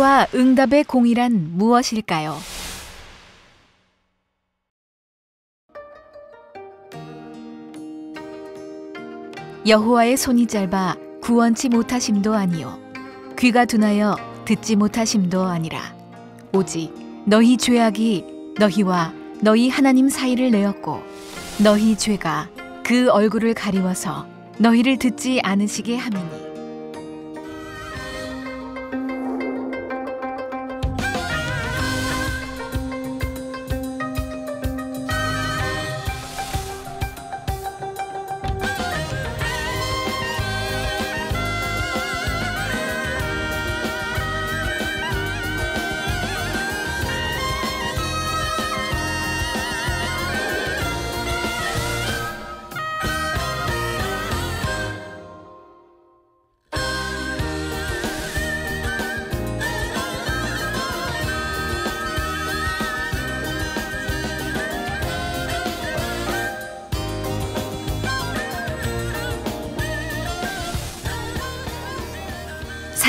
기도와 응답의 공이란 무엇일까요? 여호와의 손이 짧아 구원치 못하심도 아니요 귀가 둔하여 듣지 못하심도 아니라 오직 너희 죄악이 너희와 너희 하나님 사이를 내었고 너희 죄가 그 얼굴을 가리워서 너희를 듣지 않으시게 함이니.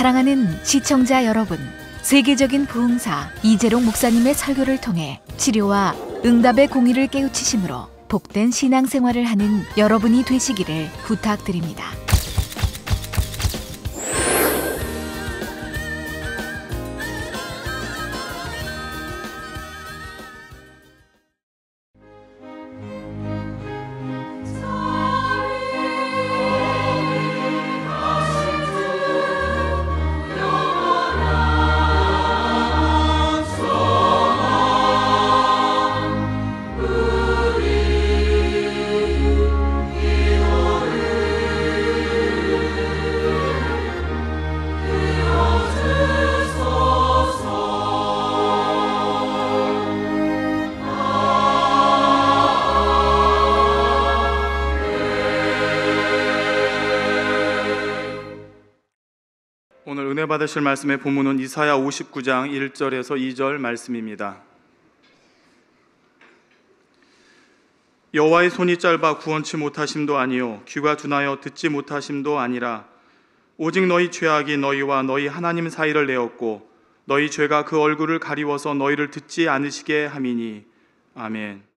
사랑하는 시청자 여러분, 세계적인 부흥사 이재롱 목사님의 설교를 통해 치료와 응답의 공의를 깨우치심으로 복된 신앙생활을 하는 여러분이 되시기를 부탁드립니다. 오늘 은혜 받으실 말씀의 본문은 이사야 59장 1절에서 2절 말씀입니다. 여호와의 손이 짧아 구원치 못하심도 아니요 귀가 둔하여 듣지 못하심도 아니라 오직 너희 죄악이 너희와 너희 하나님 사이를 내었고 너희 죄가 그 얼굴을 가리워서 너희를 듣지 않으시게 함이니. 아멘.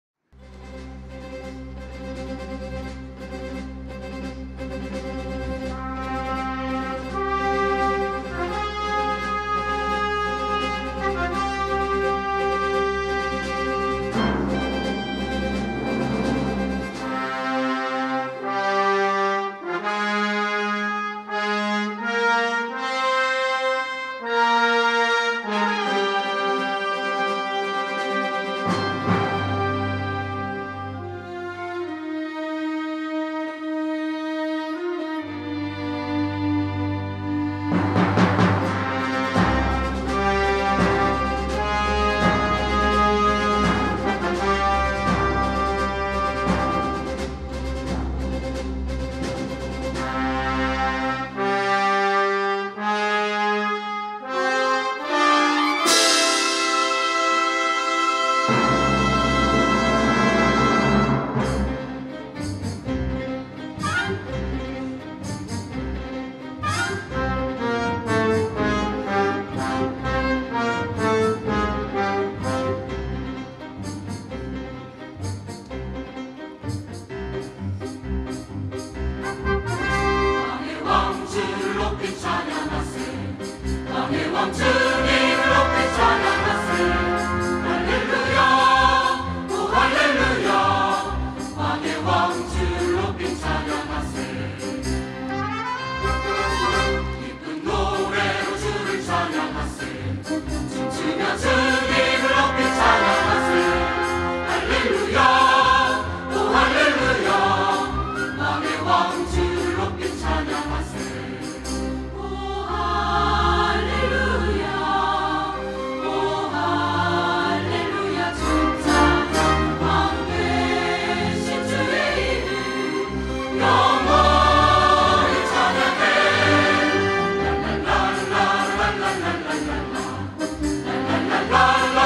la la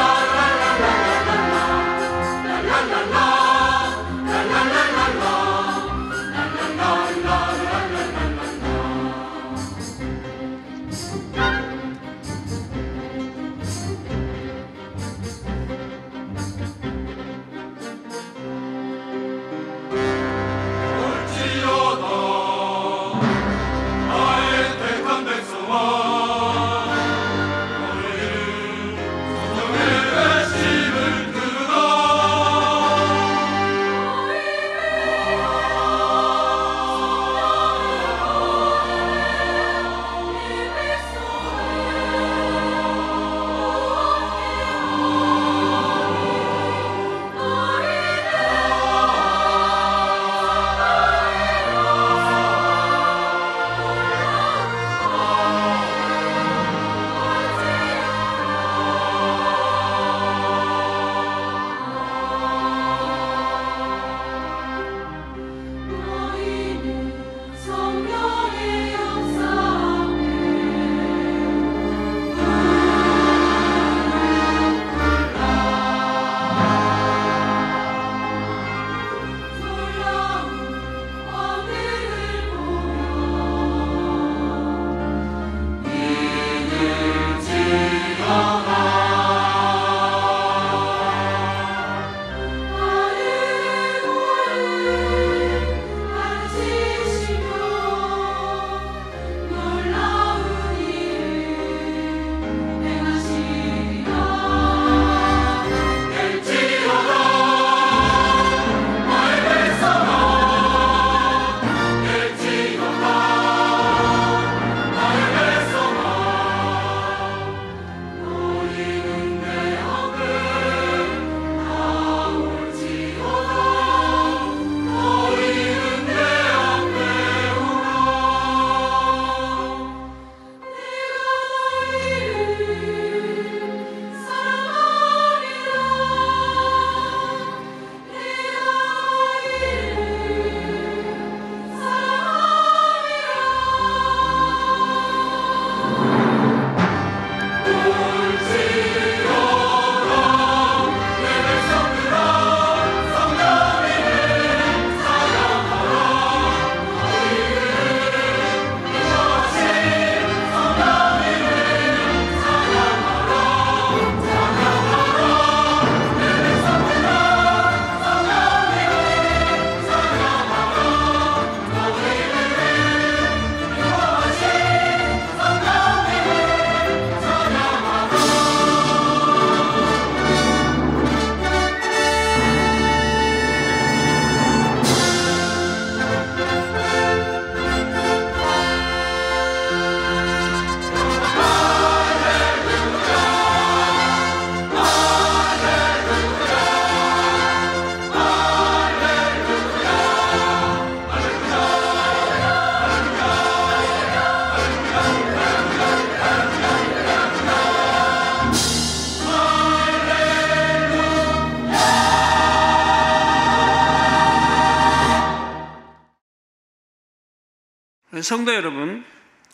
성도 여러분,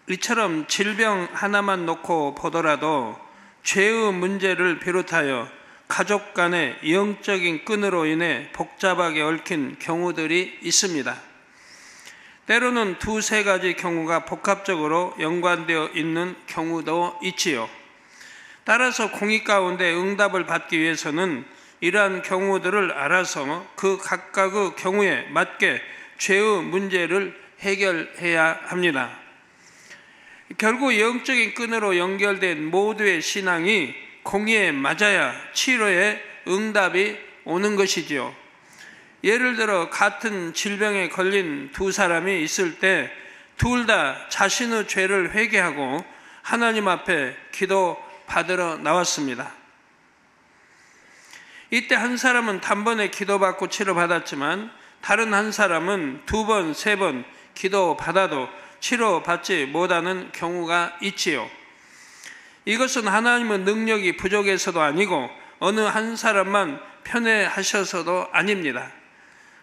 이처럼 질병 하나만 놓고 보더라도 죄의 문제를 비롯하여 가족 간의 영적인 끈으로 인해 복잡하게 얽힌 경우들이 있습니다. 때로는 두세 가지 경우가 복합적으로 연관되어 있는 경우도 있지요. 따라서 공의 가운데 응답을 받기 위해서는 이러한 경우들을 알아서 그 각각의 경우에 맞게 죄의 문제를 해결해야 합니다. 결국 영적인 끈으로 연결된 모두의 신앙이 공의에 맞아야 치료에 응답이 오는 것이지요. 예를 들어 같은 질병에 걸린 두 사람이 있을 때 둘 다 자신의 죄를 회개하고 하나님 앞에 기도 받으러 나왔습니다. 이때 한 사람은 단번에 기도받고 치료받았지만 다른 한 사람은 두 번, 세 번 기도받아도 치료받지 못하는 경우가 있지요. 이것은 하나님의 능력이 부족해서도 아니고 어느 한 사람만 편애하셔서도 아닙니다.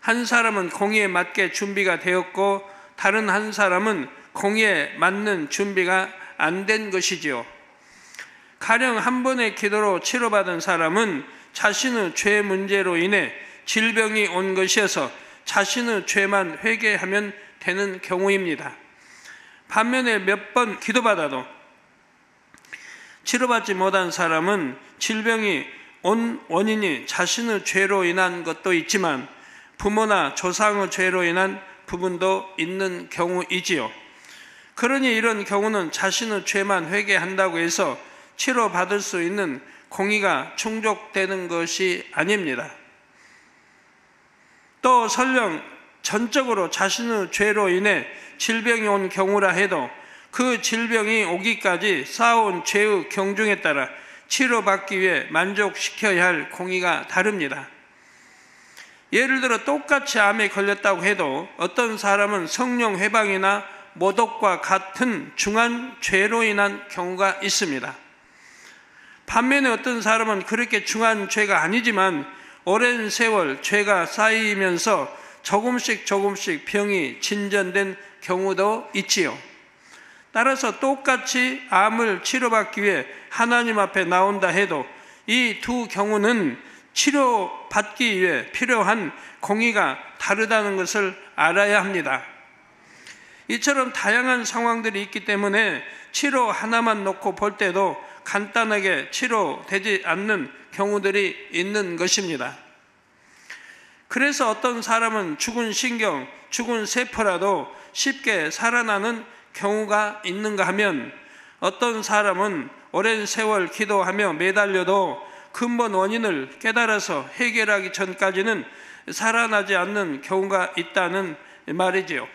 한 사람은 공의에 맞게 준비가 되었고 다른 한 사람은 공의에 맞는 준비가 안 된 것이지요. 가령 한 번의 기도로 치료받은 사람은 자신의 죄 문제로 인해 질병이 온 것이어서 자신의 죄만 회개하면 되는 경우입니다. 반면에 몇 번 기도받아도 치료받지 못한 사람은 질병이 온 원인이 자신의 죄로 인한 것도 있지만 부모나 조상의 죄로 인한 부분도 있는 경우이지요. 그러니 이런 경우는 자신의 죄만 회개한다고 해서 치료받을 수 있는 공의가 충족되는 것이 아닙니다. 또 설령 전적으로 자신의 죄로 인해 질병이 온 경우라 해도 그 질병이 오기까지 쌓아온 죄의 경중에 따라 치료받기 위해 만족시켜야 할 공의가 다릅니다. 예를 들어 똑같이 암에 걸렸다고 해도 어떤 사람은 성령 회방이나 모독과 같은 중한 죄로 인한 경우가 있습니다. 반면에 어떤 사람은 그렇게 중한 죄가 아니지만 오랜 세월 죄가 쌓이면서 조금씩 병이 진전된 경우도 있지요. 따라서 똑같이 암을 치료받기 위해 하나님 앞에 나온다 해도 이 두 경우는 치료받기 위해 필요한 공의가 다르다는 것을 알아야 합니다. 이처럼 다양한 상황들이 있기 때문에 치료 하나만 놓고 볼 때도 간단하게 치료되지 않는 경우들이 있는 것입니다. 그래서 어떤 사람은 죽은 신경, 죽은 세포라도 쉽게 살아나는 경우가 있는가 하면 어떤 사람은 오랜 세월 기도하며 매달려도 근본 원인을 깨달아서 해결하기 전까지는 살아나지 않는 경우가 있다는 말이지요.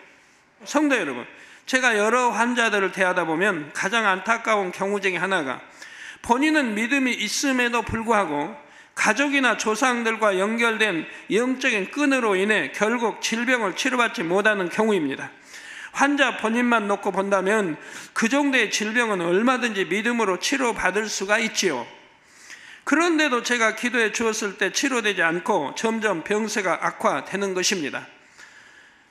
성도 여러분, 제가 여러 환자들을 대하다 보면 가장 안타까운 경우 중에 하나가 본인은 믿음이 있음에도 불구하고 가족이나 조상들과 연결된 영적인 끈으로 인해 결국 질병을 치료받지 못하는 경우입니다. 환자 본인만 놓고 본다면 그 정도의 질병은 얼마든지 믿음으로 치료받을 수가 있지요. 그런데도 제가 기도해 주었을 때 치료되지 않고 점점 병세가 악화되는 것입니다.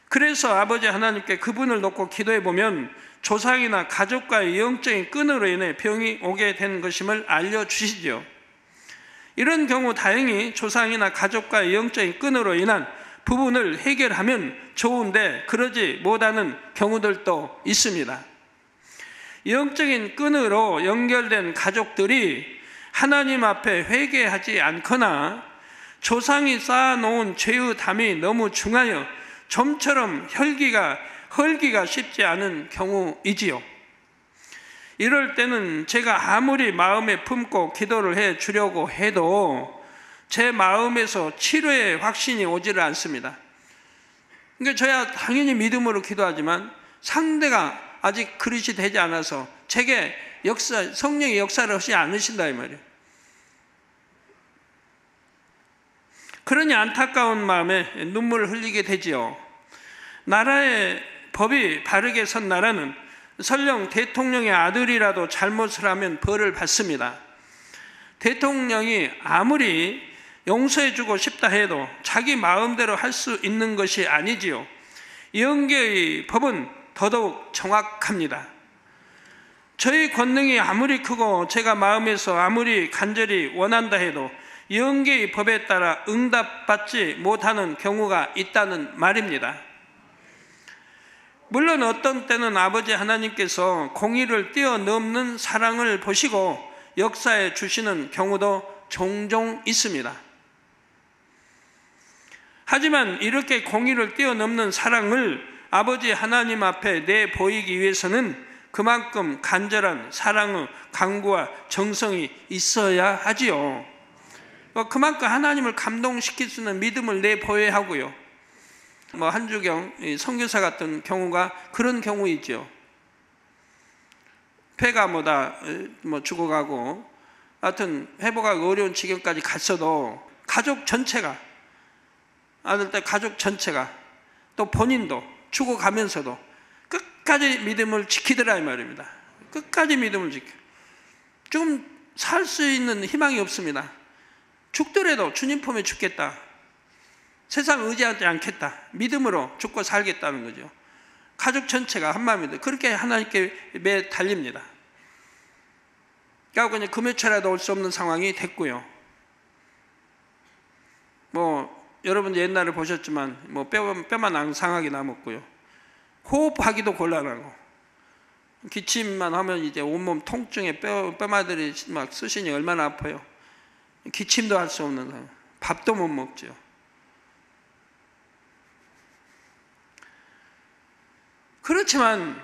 그래서 아버지 하나님께 그분을 놓고 기도해 보면 조상이나 가족과의 영적인 끈으로 인해 병이 오게 된 것임을 알려주시죠. 이런 경우 다행히 조상이나 가족과의 영적인 끈으로 인한 부분을 해결하면 좋은데 그러지 못하는 경우들도 있습니다. 영적인 끈으로 연결된 가족들이 하나님 앞에 회개하지 않거나 조상이 쌓아놓은 죄의 담이 너무 중하여 좀처럼 헐기가 쉽지 않은 경우이지요. 이럴 때는 제가 아무리 마음에 품고 기도를 해 주려고 해도 제 마음에서 치료의 확신이 오지를 않습니다. 그러니까 저야 당연히 믿음으로 기도하지만 상대가 아직 그릇이 되지 않아서 제게 성령의 역사를 하지 않으신다 이 말이에요. 그러니 안타까운 마음에 눈물을 흘리게 되지요. 나라의 법이 바르게 선 나라는 설령 대통령의 아들이라도 잘못을 하면 벌을 받습니다. 대통령이 아무리 용서해주고 싶다 해도 자기 마음대로 할 수 있는 것이 아니지요. 영계의 법은 더더욱 정확합니다. 저희 권능이 아무리 크고 제가 마음에서 아무리 간절히 원한다 해도 영계의 법에 따라 응답받지 못하는 경우가 있다는 말입니다. 물론 어떤 때는 아버지 하나님께서 공의를 뛰어넘는 사랑을 보시고 역사해 주시는 경우도 종종 있습니다. 하지만 이렇게 공의를 뛰어넘는 사랑을 아버지 하나님 앞에 내보이기 위해서는 그만큼 간절한 사랑의 강구와 정성이 있어야 하지요. 그만큼 하나님을 감동시킬 수 있는 믿음을 내보여야 하고요. 한주경 선교사 같은 경우가 그런 경우이죠. 폐가 죽어가고 하여튼 회복하기 어려운 지경까지 갔어도 가족 전체가, 아들 딸 가족 전체가, 또 본인도 죽어가면서도 끝까지 믿음을 지키더라 이 말입니다. 끝까지 믿음을 지켜. 좀 살 수 있는 희망이 없습니다. 죽더라도 주님 품에 죽겠다. 세상 의지하지 않겠다. 믿음으로 죽고 살겠다는 거죠. 가족 전체가 한마음입니다. 그렇게 하나님께 매 달립니다. 그러니까 그냥 금요철에도 올 수 없는 상황이 됐고요. 여러분 옛날에 보셨지만 뼈만 앙상하게 남았고요. 호흡하기도 곤란하고 기침만 하면 이제 온몸 통증에 뼈마들이 막 쑤시니 얼마나 아파요. 기침도 할 수 없는 상황. 밥도 못 먹죠. 그렇지만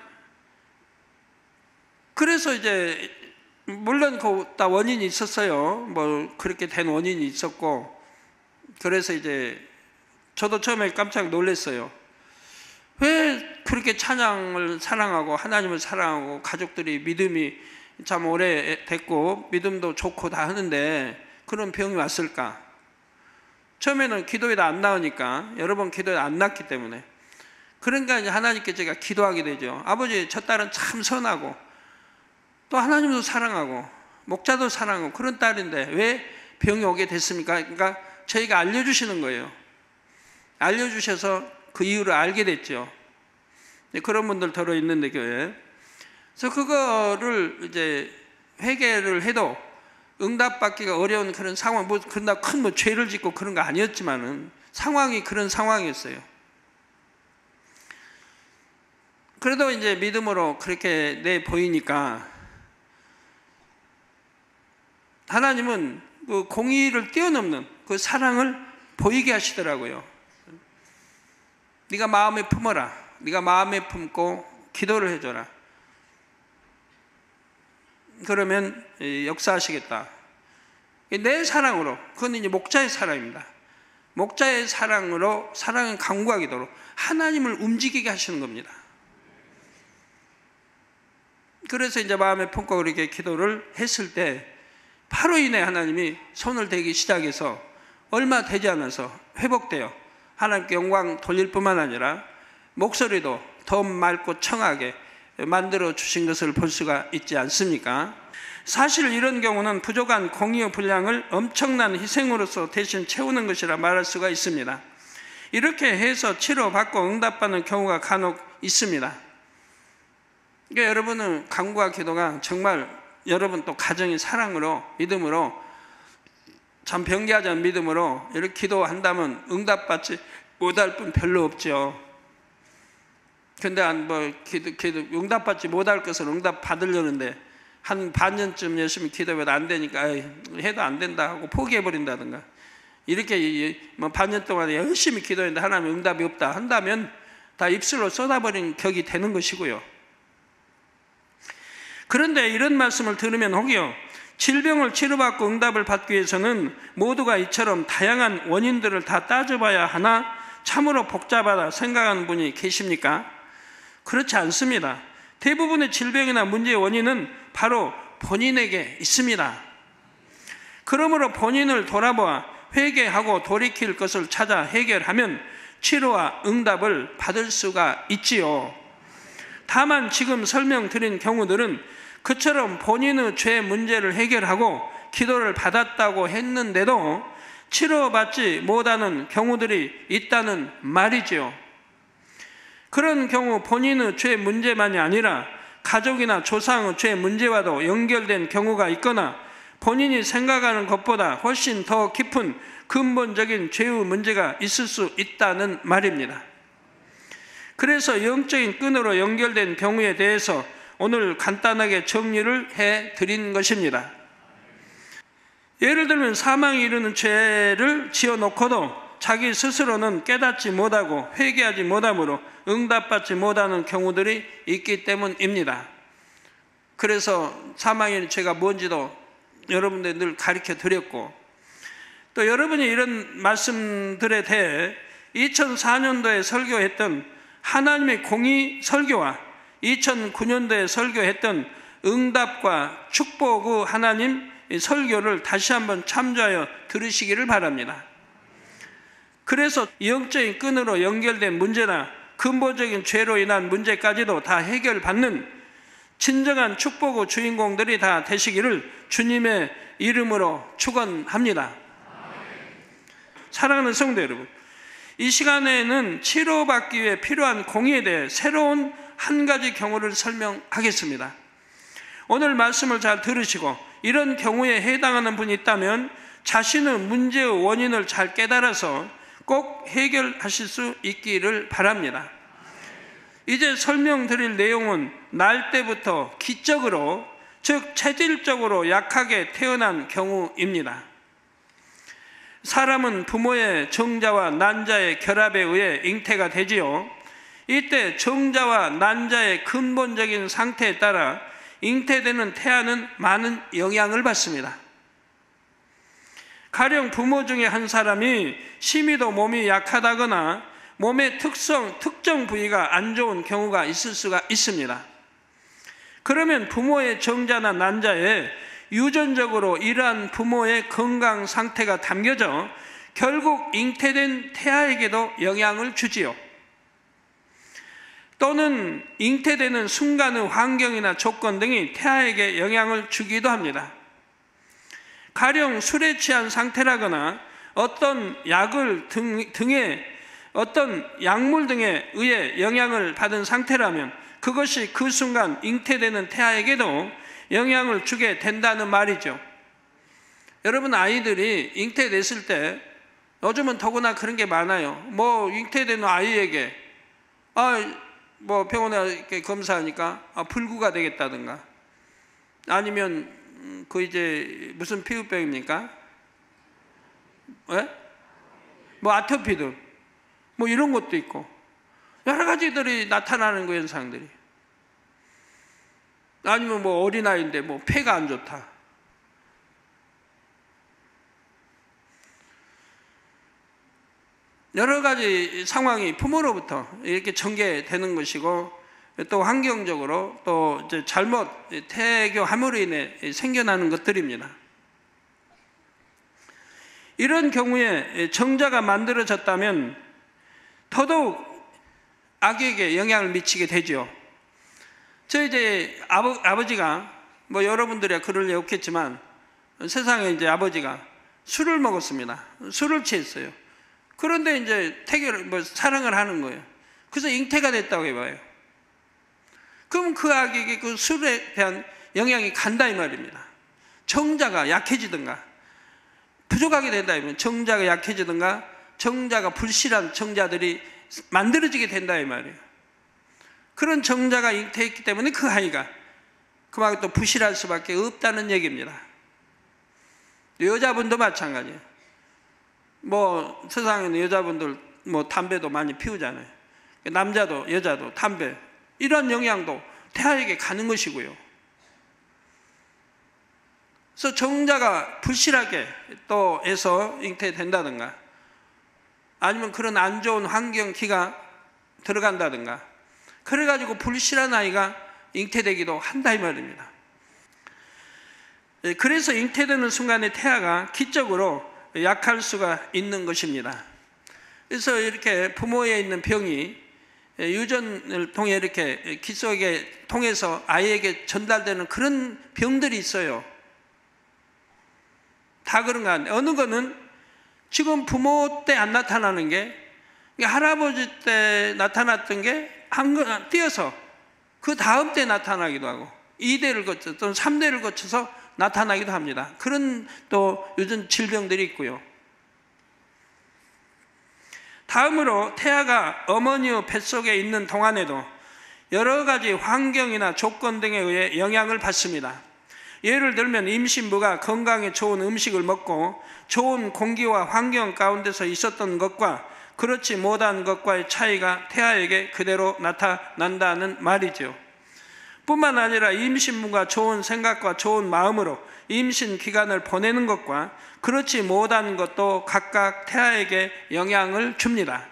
그래서 이제 물론 다 원인이 있었어요. 그렇게 된 원인이 있었고, 그래서 이제 저도 처음에 깜짝 놀랐어요. 왜 그렇게 찬양을 사랑하고 하나님을 사랑하고 가족들이 믿음이 참 오래 됐고 믿음도 좋고 다 하는데 그런 병이 왔을까? 처음에는 기도에도 안 나오니까, 여러 번 기도에 안 났기 때문에. 그러니까 이제 하나님께 제가 기도하게 되죠. 아버지, 저 딸은 참 선하고 또 하나님도 사랑하고 목자도 사랑하고 그런 딸인데 왜 병이 오게 됐습니까? 그러니까 저희가 알려주시는 거예요. 알려주셔서 그 이유를 알게 됐죠. 그런 분들 들어 있는데 교회에. 그래서 그거를 이제 회개를 해도 응답받기가 어려운 그런 상황, 그런다 큰 죄를 짓고 그런 거 아니었지만은 상황이 그런 상황이었어요. 그래도 이제 믿음으로 그렇게 내 보이니까 하나님은 그 공의를 뛰어넘는 그 사랑을 보이게 하시더라고요. 네가 마음에 품어라. 네가 마음에 품고 기도를 해줘라. 그러면 역사하시겠다. 내 사랑으로, 그건 이제 목자의 사랑입니다. 목자의 사랑으로 사랑을 강구하기도록 하나님을 움직이게 하시는 겁니다. 그래서 이제 마음에 품고 그렇게 기도를 했을 때 바로 이내 하나님이 손을 대기 시작해서 얼마 되지 않아서 회복되어 하나님께 영광 돌릴 뿐만 아니라 목소리도 더 맑고 청하게 만들어 주신 것을 볼 수가 있지 않습니까? 사실 이런 경우는 부족한 공의의 분량을 엄청난 희생으로서 대신 채우는 것이라 말할 수가 있습니다. 이렇게 해서 치료받고 응답받는 경우가 간혹 있습니다. 그러니까 여러분은 간구와 기도가 정말 여러분 또 가정의 사랑으로, 믿음으로, 참 변개하지 않은 믿음으로 이렇게 기도한다면 응답받지 못할 분 별로 없죠. 근데 응답받지 못할 것을 응답 받으려는데 한 반년쯤 열심히 기도해도 안 되니까 해도 안 된다 하고 포기해버린다든가, 이렇게 반년 동안 열심히 기도했는데 하나님 응답이 없다 한다면 다 입술로 쏟아버린 격이 되는 것이고요. 그런데 이런 말씀을 들으면 혹여 질병을 치료받고 응답을 받기 위해서는 모두가 이처럼 다양한 원인들을 다 따져봐야 하나 참으로 복잡하다 생각하는 분이 계십니까? 그렇지 않습니다. 대부분의 질병이나 문제의 원인은 바로 본인에게 있습니다. 그러므로 본인을 돌아보아 회개하고 돌이킬 것을 찾아 해결하면 치료와 응답을 받을 수가 있지요. 다만 지금 설명드린 경우들은 그처럼 본인의 죄 문제를 해결하고 기도를 받았다고 했는데도 치료받지 못하는 경우들이 있다는 말이지요. 그런 경우 본인의 죄 문제만이 아니라 가족이나 조상의 죄 문제와도 연결된 경우가 있거나 본인이 생각하는 것보다 훨씬 더 깊은 근본적인 죄의 문제가 있을 수 있다는 말입니다. 그래서 영적인 끈으로 연결된 경우에 대해서 오늘 간단하게 정리를 해드린 것입니다. 예를 들면 사망에 이르는 죄를 지어놓고도 자기 스스로는 깨닫지 못하고 회개하지 못하므로 응답받지 못하는 경우들이 있기 때문입니다. 그래서 사망에 이르는 죄가 뭔지도 여러분들 늘 가르쳐 드렸고, 또 여러분이 이런 말씀들에 대해 2004년도에 설교했던 하나님의 공의 설교와 2009년도에 설교했던 응답과 축복의 하나님 설교를 다시 한번 참조하여 들으시기를 바랍니다. 그래서 영적인 끈으로 연결된 문제나 근본적인 죄로 인한 문제까지도 다 해결받는 진정한 축복의 주인공들이 다 되시기를 주님의 이름으로 축원합니다. 사랑하는 성도 여러분, 이 시간에는 치료받기 위해 필요한 공의에 대해 새로운 한 가지 경우를 설명하겠습니다. 오늘 말씀을 잘 들으시고 이런 경우에 해당하는 분이 있다면 자신의 문제의 원인을 잘 깨달아서 꼭 해결하실 수 있기를 바랍니다. 이제 설명드릴 내용은 날 때부터 기적으로, 즉 체질적으로 약하게 태어난 경우입니다. 사람은 부모의 정자와 난자의 결합에 의해 잉태가 되지요. 이때 정자와 난자의 근본적인 상태에 따라 잉태되는 태아는 많은 영향을 받습니다. 가령 부모 중에 한 사람이 심히도 몸이 약하다거나 몸의 특정 부위가 안 좋은 경우가 있을 수가 있습니다. 그러면 부모의 정자나 난자에 유전적으로 이러한 부모의 건강 상태가 담겨져 결국 잉태된 태아에게도 영향을 주지요. 또는 잉태되는 순간의 환경이나 조건 등이 태아에게 영향을 주기도 합니다. 가령 술에 취한 상태라거나 어떤 약을 등의 어떤 약물 등에 의해 영향을 받은 상태라면 그것이 그 순간 잉태되는 태아에게도 영향을 주게 된다는 말이죠. 여러분, 아이들이 잉태됐을 때 요즘은 더구나 그런 게 많아요. 뭐 잉태되는 아이에게 뭐 병원에 이렇게 검사하니까 불구가 되겠다든가, 아니면 그 이제 무슨 피부병입니까? 예? 뭐 아토피든 뭐 이런 것도 있고 여러 가지들이 나타나는 그 현상들이. 아니면 뭐 어린아이인데 뭐 폐가 안 좋다. 여러 가지 상황이 부모로부터 이렇게 전개되는 것이고, 또 환경적으로 또 이제 잘못 태교함으로 인해 생겨나는 것들입니다. 이런 경우에 정자가 만들어졌다면 더더욱 아기에게 영향을 미치게 되죠. 저 이제 아버지가, 뭐 여러분들이 그럴 리 없겠지만 세상에 이제 아버지가 술을 먹었습니다. 술을 취했어요. 그런데 이제 사랑을 하는 거예요. 그래서 잉태가 됐다고 해봐요. 그럼 그 아기에게 그 술에 대한 영향이 간다 이 말입니다. 정자가 약해지든가 부족하게 된다 이면 정자가 약해지든가 정자가 불실한 정자들이 만들어지게 된다 이 말이에요. 그런 정자가 잉태했기 때문에 그 아이가 그만큼 또 부실할 수밖에 없다는 얘기입니다. 여자분도 마찬가지예요. 뭐 세상에는 여자분들 뭐 담배도 많이 피우잖아요. 남자도 여자도 담배, 이런 영향도 태아에게 가는 것이고요. 그래서 정자가 불실하게 또 해서 잉태된다든가, 아니면 그런 안 좋은 환경기가 들어간다든가, 그래가지고 불실한 아이가 잉태되기도 한다 이 말입니다. 그래서 잉태되는 순간에 태아가 기적으로 약할 수가 있는 것입니다. 그래서 이렇게 부모에 있는 병이 유전을 통해 이렇게 기 속에 통해서 아이에게 전달되는 그런 병들이 있어요. 다 그런가 한데, 어느 거는 지금 부모 때 안 나타나는 게 할아버지 때 나타났던 게 뛰어서 그 다음 때 나타나기도 하고 2대를 거쳐 또는 3대를 거쳐서 나타나기도 합니다. 그런 또 요즘 질병들이 있고요. 다음으로 태아가 어머니의 뱃속에 있는 동안에도 여러 가지 환경이나 조건 등에 의해 영향을 받습니다. 예를 들면 임신부가 건강에 좋은 음식을 먹고 좋은 공기와 환경 가운데서 있었던 것과 그렇지 못한 것과의 차이가 태아에게 그대로 나타난다는 말이죠. 뿐만 아니라 임신부가 좋은 생각과 좋은 마음으로 임신 기간을 보내는 것과 그렇지 못한 것도 각각 태아에게 영향을 줍니다.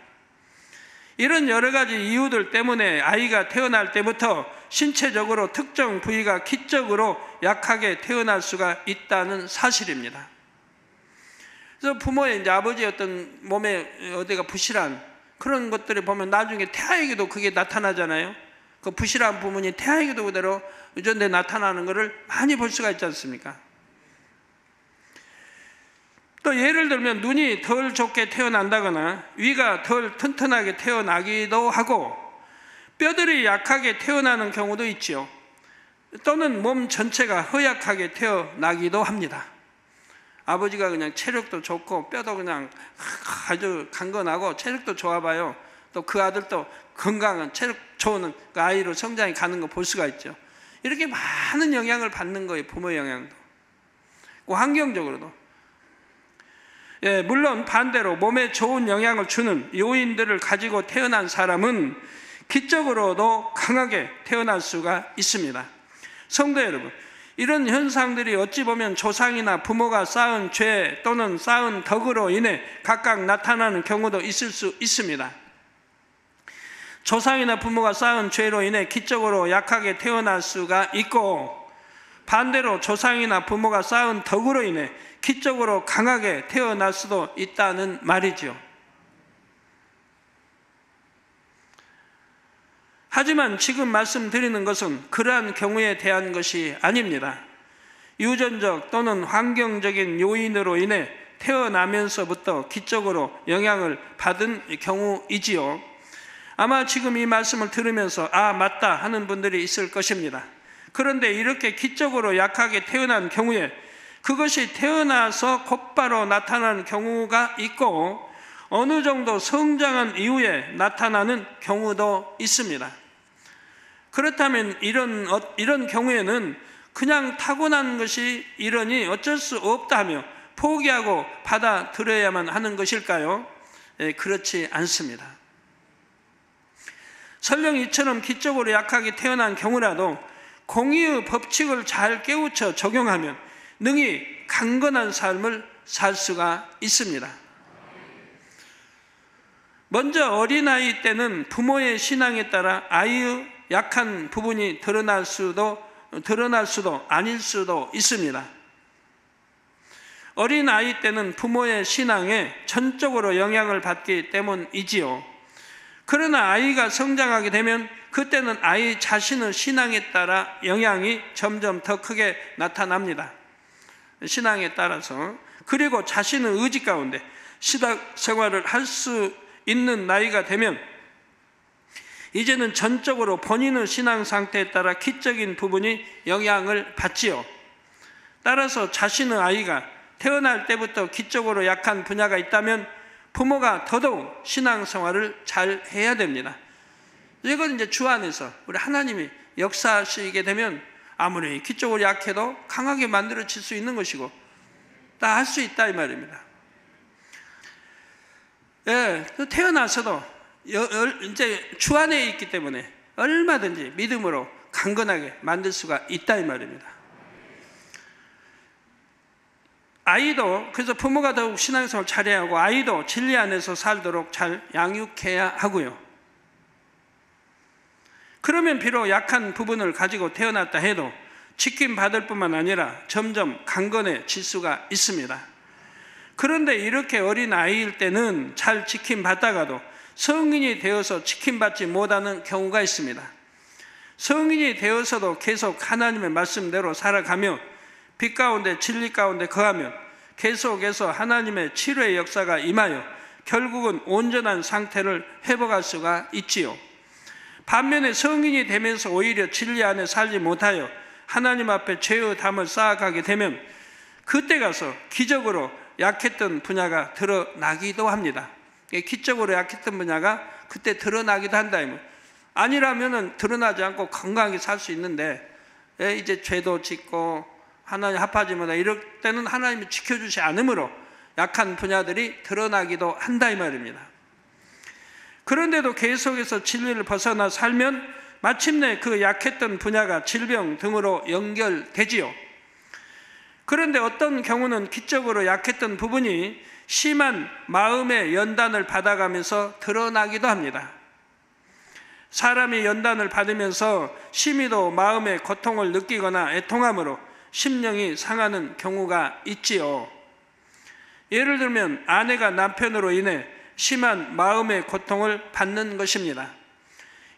이런 여러 가지 이유들 때문에 아이가 태어날 때부터 신체적으로 특정 부위가 기적으로 약하게 태어날 수가 있다는 사실입니다. 그래서 부모의 이제 아버지의 어떤 몸에 어디가 부실한 그런 것들을 보면 나중에 태아에게도 그게 나타나잖아요. 그 부실한 부분이 태아에게도 그대로 유전대에 나타나는 것을 많이 볼 수가 있지 않습니까? 또 예를 들면 눈이 덜 좋게 태어난다거나 위가 덜 튼튼하게 태어나기도 하고 뼈들이 약하게 태어나는 경우도 있지요. 또는 몸 전체가 허약하게 태어나기도 합니다. 아버지가 그냥 체력도 좋고 뼈도 그냥 아주 강건하고 체력도 좋아 봐요. 또 그 아들도 건강한 체력 좋은 그 아이로 성장해 가는 거 볼 수가 있죠. 이렇게 많은 영향을 받는 거예요. 부모의 영향도. 환경적으로도. 예, 물론 반대로 몸에 좋은 영향을 주는 요인들을 가지고 태어난 사람은 기적으로도 강하게 태어날 수가 있습니다. 성도 여러분, 이런 현상들이 어찌 보면 조상이나 부모가 쌓은 죄 또는 쌓은 덕으로 인해 각각 나타나는 경우도 있을 수 있습니다. 조상이나 부모가 쌓은 죄로 인해 기적으로 약하게 태어날 수가 있고 반대로 조상이나 부모가 쌓은 덕으로 인해 기적으로 강하게 태어날 수도 있다는 말이죠. 하지만 지금 말씀드리는 것은 그러한 경우에 대한 것이 아닙니다. 유전적 또는 환경적인 요인으로 인해 태어나면서부터 기적으로 영향을 받은 경우이지요. 아마 지금 이 말씀을 들으면서 아 맞다 하는 분들이 있을 것입니다. 그런데 이렇게 기적으로 약하게 태어난 경우에 그것이 태어나서 곧바로 나타나는 경우가 있고 어느 정도 성장한 이후에 나타나는 경우도 있습니다. 그렇다면 이런 경우에는 그냥 타고난 것이 이러니 어쩔 수 없다며 포기하고 받아들여야만 하는 것일까요? 그렇지 않습니다. 설령 이처럼 기적으로 약하게 태어난 경우라도 공의의 법칙을 잘 깨우쳐 적용하면 능히 강건한 삶을 살 수가 있습니다. 먼저 어린아이 때는 부모의 신앙에 따라 아이의 약한 부분이 드러날 수도 아닐 수도 있습니다. 어린아이 때는 부모의 신앙에 전적으로 영향을 받기 때문이지요. 그러나 아이가 성장하게 되면 그때는 아이 자신의 신앙에 따라 영향이 점점 더 크게 나타납니다. 신앙에 따라서. 그리고 자신의 의지 가운데 신앙 생활을 할 수 있는 나이가 되면 이제는 전적으로 본인의 신앙 상태에 따라 기적인 부분이 영향을 받지요. 따라서 자신의 아이가 태어날 때부터 기적으로 약한 분야가 있다면 부모가 더더욱 신앙생활을 잘 해야 됩니다. 이건 이제 주 안에서 우리 하나님이 역사하시게 되면 아무리 기적으로 약해도 강하게 만들어질 수 있는 것이고 다 할 수 있다 이 말입니다. 예, 태어나서도 이제 주 안에 있기 때문에 얼마든지 믿음으로 강건하게 만들 수가 있다 이 말입니다. 아이도 그래서 부모가 더욱 신앙생활을 잘해야 하고 아이도 진리 안에서 살도록 잘 양육해야 하고요. 그러면 비록 약한 부분을 가지고 태어났다 해도 지킴받을 뿐만 아니라 점점 강건해질 수가 있습니다. 그런데 이렇게 어린 아이일 때는 잘 지킴받다가도 성인이 되어서 지킴받지 못하는 경우가 있습니다. 성인이 되어서도 계속 하나님의 말씀대로 살아가며 빛 가운데 진리 가운데 거하면 계속해서 하나님의 치료의 역사가 임하여 결국은 온전한 상태를 회복할 수가 있지요. 반면에 성인이 되면서 오히려 진리 안에 살지 못하여 하나님 앞에 죄의 담을 쌓아가게 되면 그때 가서 기적으로 약했던 분야가 드러나기도 합니다. 기적으로 약했던 분야가 그때 드러나기도 한다. 아니라면 드러나지 않고 건강하게 살 수 있는데 이제 죄도 짓고 하나님 합하지 못하 이럴 때는 하나님이 지켜주지 않으므로 약한 분야들이 드러나기도 한다 이 말입니다. 그런데도 계속해서 진리를 벗어나 살면 마침내 그 약했던 분야가 질병 등으로 연결되지요. 그런데 어떤 경우는 기적으로 약했던 부분이 심한 마음의 연단을 받아가면서 드러나기도 합니다. 사람이 연단을 받으면서 심히도 마음의 고통을 느끼거나 애통함으로 심령이 상하는 경우가 있지요. 예를 들면 아내가 남편으로 인해 심한 마음의 고통을 받는 것입니다.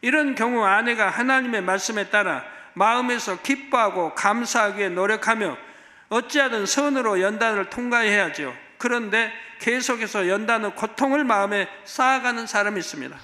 이런 경우 아내가 하나님의 말씀에 따라 마음에서 기뻐하고 감사하기에 노력하며 어찌하든 선으로 연단을 통과해야죠. 그런데 계속해서 연단의 고통을 마음에 쌓아가는 사람이 있습니다.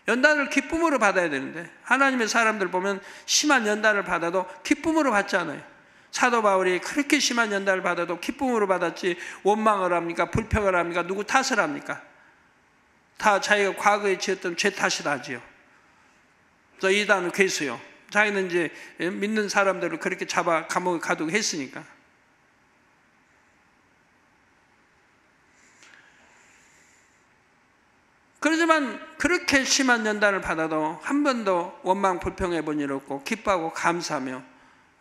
연단을 기쁨으로 받아야 되는데 하나님의 사람들 보면 심한 연단을 받아도 기쁨으로 받지 않아요. 사도 바울이 그렇게 심한 연단을 받아도 기쁨으로 받았지 원망을 합니까? 불평을 합니까? 누구 탓을 합니까? 다 자기가 과거에 지었던 죄 탓을 하지요. 저 이단은 괴수요. 자기는 이제 믿는 사람들을 그렇게 잡아 감옥에 가두고 했으니까. 그렇지만 그렇게 심한 연단을 받아도 한 번도 원망 불평해 본 일 없고 기뻐하고 감사하며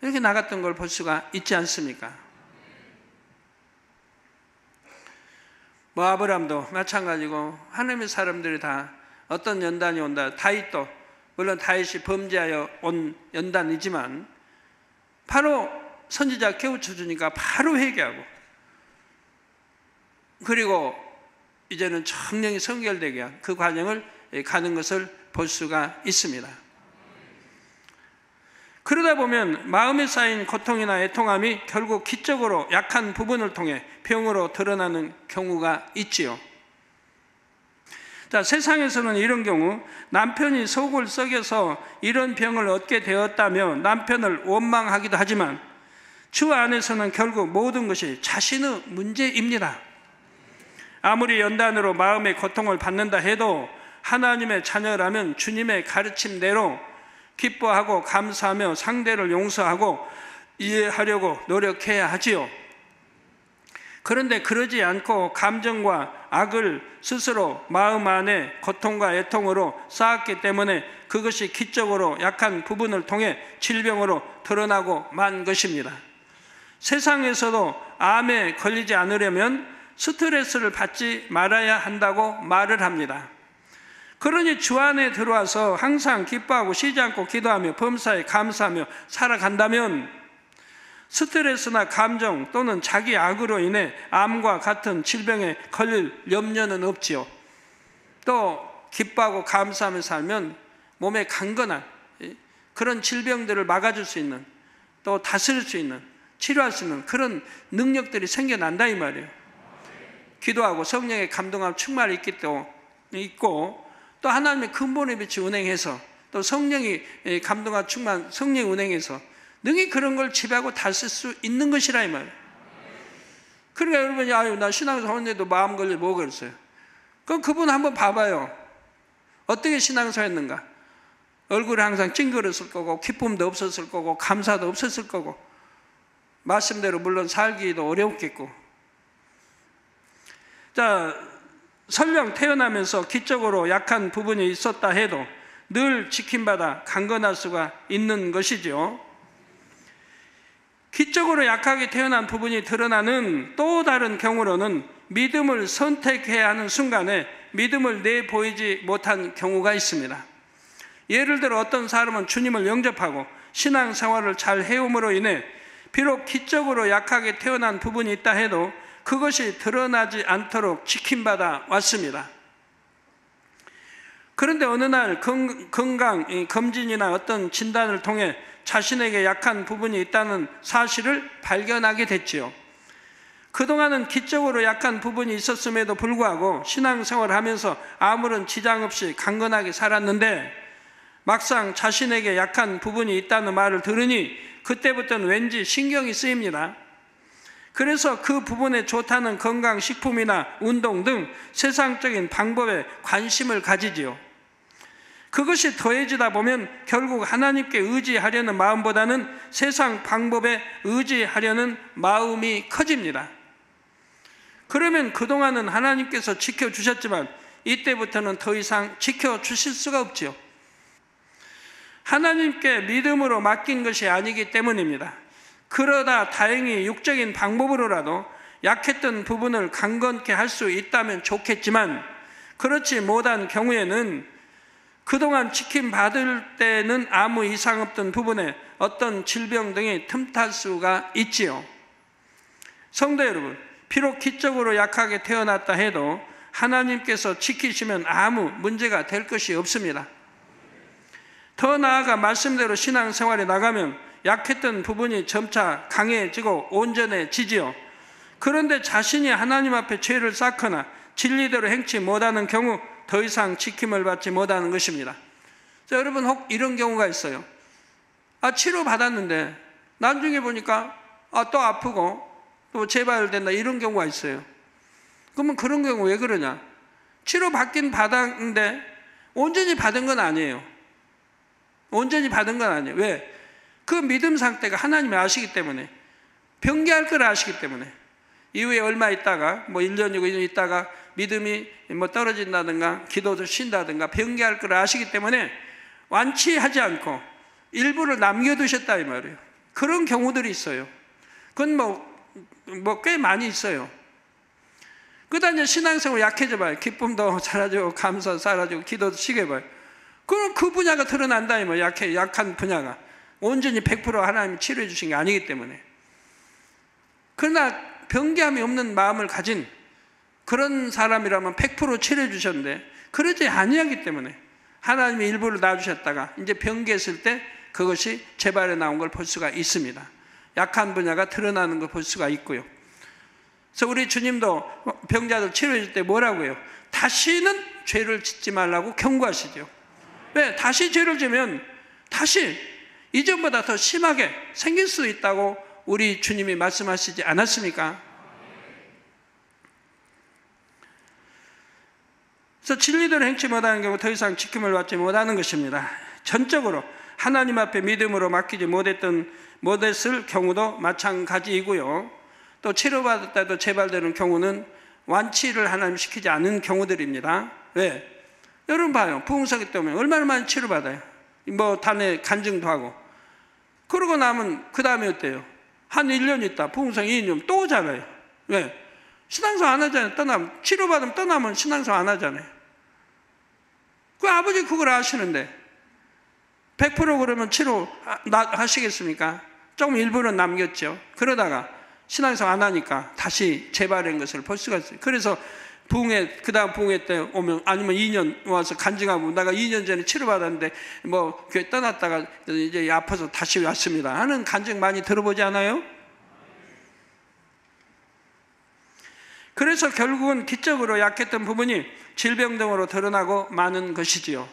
이렇게 나갔던 걸 볼 수가 있지 않습니까? 뭐 아브라함도 마찬가지고 하나님의 사람들이 다 어떤 연단이 온다. 다윗도 물론 다윗이 범죄하여 온 연단이지만 바로 선지자 깨우쳐 주니까 바로 회개하고 그리고 이제는 정령이 성결되게 한 그 과정을 가는 것을 볼 수가 있습니다. 그러다 보면 마음에 쌓인 고통이나 애통함이 결국 기적으로 약한 부분을 통해 병으로 드러나는 경우가 있지요. 자, 세상에서는 이런 경우 남편이 속을 썩여서 이런 병을 얻게 되었다며 남편을 원망하기도 하지만 주 안에서는 결국 모든 것이 자신의 문제입니다. 아무리 연단으로 마음의 고통을 받는다 해도 하나님의 자녀라면 주님의 가르침대로 기뻐하고 감사하며 상대를 용서하고 이해하려고 노력해야 하지요. 그런데 그러지 않고 감정과 악을 스스로 마음 안에 고통과 애통으로 쌓았기 때문에 그것이 기적으로 약한 부분을 통해 질병으로 드러나고 만 것입니다. 세상에서도 암에 걸리지 않으려면 스트레스를 받지 말아야 한다고 말을 합니다. 그러니 주 안에 들어와서 항상 기뻐하고 쉬지 않고 기도하며 범사에 감사하며 살아간다면 스트레스나 감정 또는 자기 악으로 인해 암과 같은 질병에 걸릴 염려는 없지요. 또 기뻐하고 감사하며 살면 몸에 강건한 그런 질병들을 막아줄 수 있는 또 다스릴 수 있는 치료할 수 있는 그런 능력들이 생겨난다 이 말이에요. 기도하고 성령의 감동함 충만히 있고 또 하나님의 근본에 비치 운행해서 또 성령이 감동함 충만 성령 운행해서 능히 그런 걸 지배하고 다스릴 수 있는 것이라 이 말이에요. 그러니까 여러분이 아유 나 신앙생활 했는데도 마음 걸려 뭐 그랬어요? 그럼 그분 한번 봐봐요. 어떻게 신앙생활 했는가? 얼굴이 항상 찡그렸을 거고 기쁨도 없었을 거고 감사도 없었을 거고 말씀대로 물론 살기도 어려웠겠고. 자, 설령 태어나면서 기적으로 약한 부분이 있었다 해도 늘 지킴받아 강건할 수가 있는 것이죠. 기적으로 약하게 태어난 부분이 드러나는 또 다른 경우로는 믿음을 선택해야 하는 순간에 믿음을 내보이지 못한 경우가 있습니다. 예를 들어 어떤 사람은 주님을 영접하고 신앙생활을 잘 해옴으로 인해 비록 기적으로 약하게 태어난 부분이 있다 해도 그것이 드러나지 않도록 지킴받아 왔습니다. 그런데 어느 날 건강 검진이나 어떤 진단을 통해 자신에게 약한 부분이 있다는 사실을 발견하게 됐지요. 그동안은 기적으로 약한 부분이 있었음에도 불구하고 신앙생활을 하면서 아무런 지장 없이 강건하게 살았는데 막상 자신에게 약한 부분이 있다는 말을 들으니 그때부터는 왠지 신경이 쓰입니다. 그래서 그 부분에 좋다는 건강식품이나 운동 등 세상적인 방법에 관심을 가지지요. 그것이 더해지다 보면 결국 하나님께 의지하려는 마음보다는 세상 방법에 의지하려는 마음이 커집니다. 그러면 그동안은 하나님께서 지켜주셨지만 이때부터는 더 이상 지켜주실 수가 없지요. 하나님께 믿음으로 맡긴 것이 아니기 때문입니다. 그러다 다행히 육적인 방법으로라도 약했던 부분을 강건케 할 수 있다면 좋겠지만 그렇지 못한 경우에는 그동안 지킴받을 때는 아무 이상 없던 부분에 어떤 질병 등이 틈탈 수가 있지요. 성도 여러분, 비록 기적으로 약하게 태어났다 해도 하나님께서 지키시면 아무 문제가 될 것이 없습니다. 더 나아가 말씀대로 신앙생활에 나가면 약했던 부분이 점차 강해지고 온전해지지요. 그런데 자신이 하나님 앞에 죄를 쌓거나 진리대로 행치 못하는 경우 더 이상 지킴을 받지 못하는 것입니다. 자, 여러분 혹 이런 경우가 있어요. 치료받았는데 나중에 보니까 또 아프고 또 재발된다 이런 경우가 있어요. 그러면 그런 경우 왜 그러냐? 치료받긴 받았는데 온전히 받은 건 아니에요. 온전히 받은 건 아니에요. 왜? 그 믿음 상태가 하나님이 아시기 때문에, 변개할 걸 아시기 때문에, 이후에 얼마 있다가 1년이고 2년 있다가 믿음이 떨어진다든가 기도도 쉰다든가 변개할 걸 아시기 때문에 완치하지 않고 일부를 남겨두셨다 이 말이에요. 그런 경우들이 있어요. 그건 꽤 많이 있어요. 그다음에 신앙생활 약해져 봐요. 기쁨도 사라지고 감사 사라지고 기도도 쉬게 봐요. 그럼 그 분야가 드러난다 이 말이에요. 약한 분야가 온전히 100% 하나님이 치료해 주신 게 아니기 때문에. 그러나 변개함이 없는 마음을 가진 그런 사람이라면 100% 치료해 주셨는데 그러지 아니하기 때문에 하나님이 일부를 놔주셨다가 이제 변개했을 때 그것이 재발에 나온 걸 볼 수가 있습니다. 약한 분야가 드러나는 걸 볼 수가 있고요. 그래서 우리 주님도 병자들 치료해 줄 때 뭐라고 해요? 다시는 죄를 짓지 말라고 경고하시죠. 왜? 다시 죄를 지면 다시 이전보다 더 심하게 생길 수 있다고 우리 주님이 말씀하시지 않았습니까? 그래서 진리대로 행치 못하는 경우 더 이상 지킴을 받지 못하는 것입니다. 전적으로 하나님 앞에 믿음으로 맡기지 못했을 경우도 마찬가지이고요. 또 치료받았다도 재발되는 경우는 완치를 하나님 시키지 않은 경우들입니다. 왜? 여러분 봐요. 부흥사기 때문에 얼마나 많이 치료받아요. 단에 간증도 하고. 그러고 나면 그 다음에 어때요? 한 1년 있다 부흥상 2년 또 오잖아요. 왜? 신앙생활 안 하잖아요. 치료받으면 떠나면 신앙생활 안 하잖아요. 그 아버지 그걸 아시는데 100% 그러면 치료 하시겠습니까? 조금 일부는 남겼죠. 그러다가 신앙생활 안 하니까 다시 재발한 것을 볼 수가 있어요. 그래서 그 다음 부흥회 때 오면 아니면 2년 와서 간증하고 내가 2년 전에 치료받았는데 교회 떠났다가 이제 아파서 다시 왔습니다 하는 간증 많이 들어보지 않아요? 그래서 결국은 기적으로 약했던 부분이 질병 등으로 드러나고 마는 것이지요.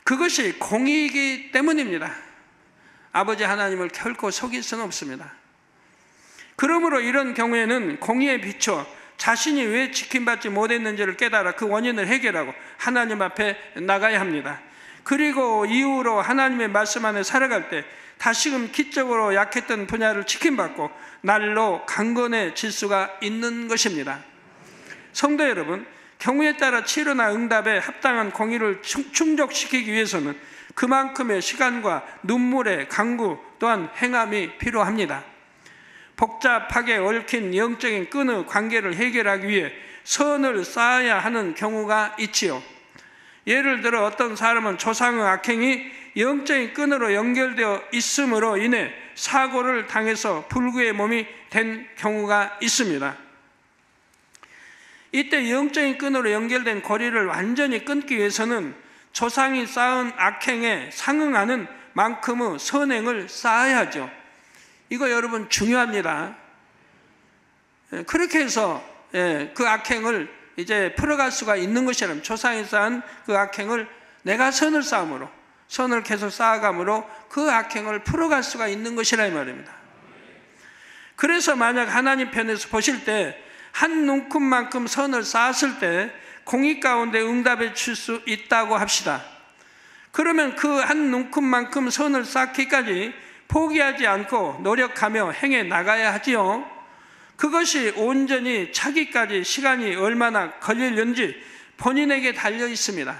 그것이 공의이기 때문입니다. 아버지 하나님을 결코 속일 수는 없습니다. 그러므로 이런 경우에는 공의에 비춰 자신이 왜 지킴받지 못했는지를 깨달아 그 원인을 해결하고 하나님 앞에 나가야 합니다. 그리고 이후로 하나님의 말씀 안에 살아갈 때 다시금 기적으로 약했던 분야를 지킴받고 날로 강건해질 수가 있는 것입니다. 성도 여러분, 경우에 따라 치료나 응답에 합당한 공의를 충족시키기 위해서는 그만큼의 시간과 눈물의 강구 또한 행함이 필요합니다. 복잡하게 얽힌 영적인 끈의 관계를 해결하기 위해 선을 쌓아야 하는 경우가 있지요. 예를 들어 어떤 사람은 조상의 악행이 영적인 끈으로 연결되어 있음으로 인해 사고를 당해서 불구의 몸이 된 경우가 있습니다. 이때 영적인 끈으로 연결된 고리를 완전히 끊기 위해서는 조상이 쌓은 악행에 상응하는 만큼의 선행을 쌓아야죠. 이거 여러분 중요합니다. 그렇게 해서 그 악행을 이제 풀어갈 수가 있는 것이라면, 조상이 쌓은 그 악행을 내가 선을 쌓음으로, 선을 계속 쌓아감으로 그 악행을 풀어갈 수가 있는 것이라 이 말입니다. 그래서 만약 하나님 편에서 보실 때 한 눈금만큼 선을 쌓았을 때 공의 가운데 응답해 줄 수 있다고 합시다. 그러면 그 한 눈금만큼 선을 쌓기까지 포기하지 않고 노력하며 행해 나가야 하지요. 그것이 온전히 차기까지 시간이 얼마나 걸릴는지 본인에게 달려 있습니다.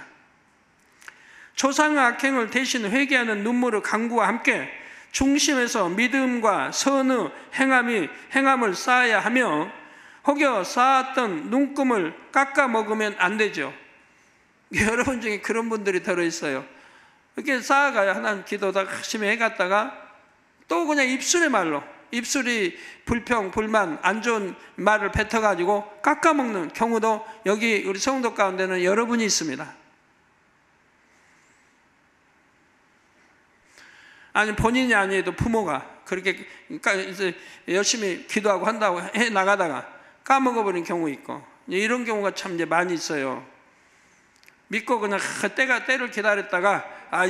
조상의 악행을 대신 회개하는 눈물의 강구와 함께 중심에서 믿음과 선의 행함을 쌓아야 하며, 혹여 쌓았던 눈금을 깎아 먹으면 안 되죠. 여러분 중에 그런 분들이 들어있어요. 이렇게 쌓아가야 하나님 기도다 열심히 해갔다가 또 그냥 입술이 불평, 불만, 안 좋은 말을 뱉어가지고 깎아먹는 경우도 여기 우리 성도 가운데는 여러분이 있습니다. 아니 본인이 아니어도 부모가 그렇게 이제 열심히 기도하고 한다고 해 나가다가 까먹어버린 경우 있고, 이런 경우가 참 이제 많이 있어요. 믿고 그냥 때를 기다렸다가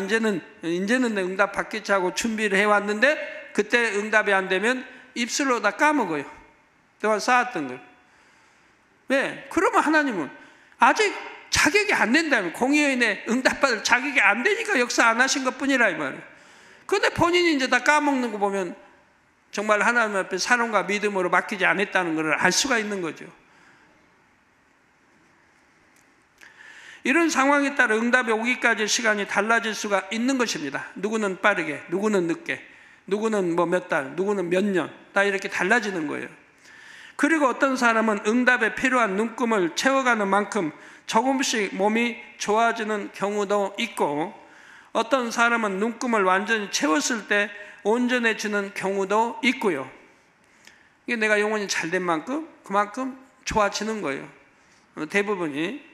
이제는 내 응답 받겠지 하고 준비를 해왔는데 그때 응답이 안 되면 입술로 다 까먹어요. 그동안 쌓았던 걸. 왜? 그러면 하나님은 아직 자격이 안 된다면, 공의인의 응답받을 자격이 안 되니까 역사 안 하신 것 뿐이라 이 말이에요. 그런데 본인이 이제 다 까먹는 거 보면 정말 하나님 앞에 사랑과 믿음으로 맡기지 않았다는 것을 알 수가 있는 거죠. 이런 상황에 따라 응답이 오기까지 시간이 달라질 수가 있는 것입니다. 누구는 빠르게, 누구는 늦게, 누구는 몇 달, 누구는 몇 년, 다 이렇게 달라지는 거예요. 그리고 어떤 사람은 응답에 필요한 눈금을 채워가는 만큼 조금씩 몸이 좋아지는 경우도 있고, 어떤 사람은 눈금을 완전히 채웠을 때 온전해지는 경우도 있고요. 이게 내가 영혼이 잘된 만큼 그만큼 좋아지는 거예요. 대부분이.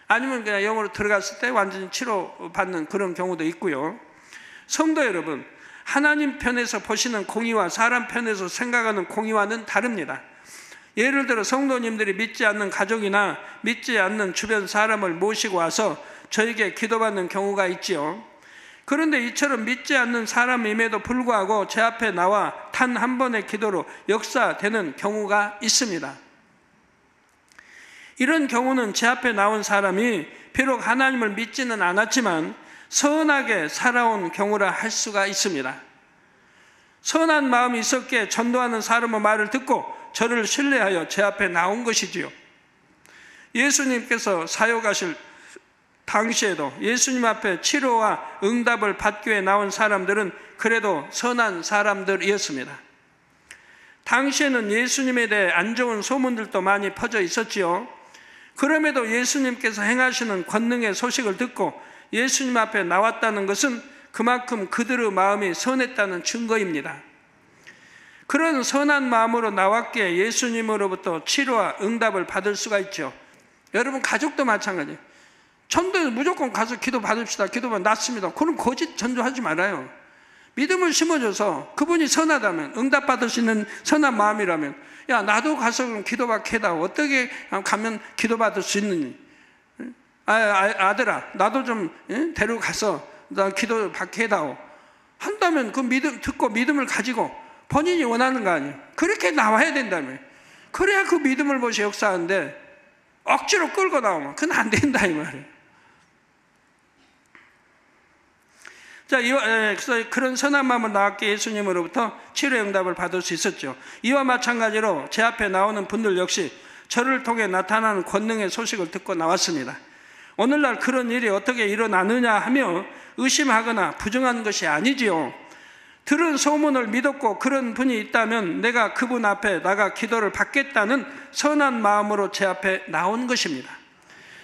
아니면 그냥 영으로 들어갔을 때 완전히 치료받는 그런 경우도 있고요. 성도 여러분, 하나님 편에서 보시는 공의와 사람 편에서 생각하는 공의와는 다릅니다. 예를 들어 성도님들이 믿지 않는 가족이나 믿지 않는 주변 사람을 모시고 와서 저에게 기도받는 경우가 있지요. 그런데 이처럼 믿지 않는 사람임에도 불구하고 제 앞에 나와 단 한 번의 기도로 역사되는 경우가 있습니다. 이런 경우는 제 앞에 나온 사람이 비록 하나님을 믿지는 않았지만 선하게 살아온 경우라 할 수가 있습니다. 선한 마음이 있었기에 전도하는 사람의 말을 듣고 저를 신뢰하여 제 앞에 나온 것이지요. 예수님께서 사역하실 당시에도 예수님 앞에 치료와 응답을 받기 위해 나온 사람들은 그래도 선한 사람들이었습니다. 당시에는 예수님에 대해 안 좋은 소문들도 많이 퍼져 있었지요. 그럼에도 예수님께서 행하시는 권능의 소식을 듣고 예수님 앞에 나왔다는 것은 그만큼 그들의 마음이 선했다는 증거입니다. 그런 선한 마음으로 나왔기에 예수님으로부터 치료와 응답을 받을 수가 있죠. 여러분 가족도 마찬가지예요. 전도에 무조건 가서 기도 받읍시다. 기도만 낫습니다. 그럼 거짓 전도하지 말아요. 믿음을 심어줘서 그분이 선하다면, 응답 받을 수 있는 선한 마음이라면, 야 나도 가서 그럼 기도받게 해다. 어떻게 가면 기도받을 수 있느니, 아들아 나도 좀 데려가서 나 기도받게 해다오 한다면 그 믿음 듣고 믿음을 가지고 본인이 원하는 거 아니에요. 그렇게 나와야 된다며. 그래야 그 믿음을 보시 역사하는데 억지로 끌고 나오면 그건 안 된다 이 말이에요. 자, 그래서 그런 선한 마음을 나왔기에 예수님으로부터 치료의 응답을 받을 수 있었죠. 이와 마찬가지로 제 앞에 나오는 분들 역시 저를 통해 나타나는 권능의 소식을 듣고 나왔습니다. 오늘날 그런 일이 어떻게 일어나느냐 하며 의심하거나 부정한 것이 아니지요. 들은 소문을 믿었고 그런 분이 있다면 내가 그분 앞에 나가 기도를 받겠다는 선한 마음으로 제 앞에 나온 것입니다.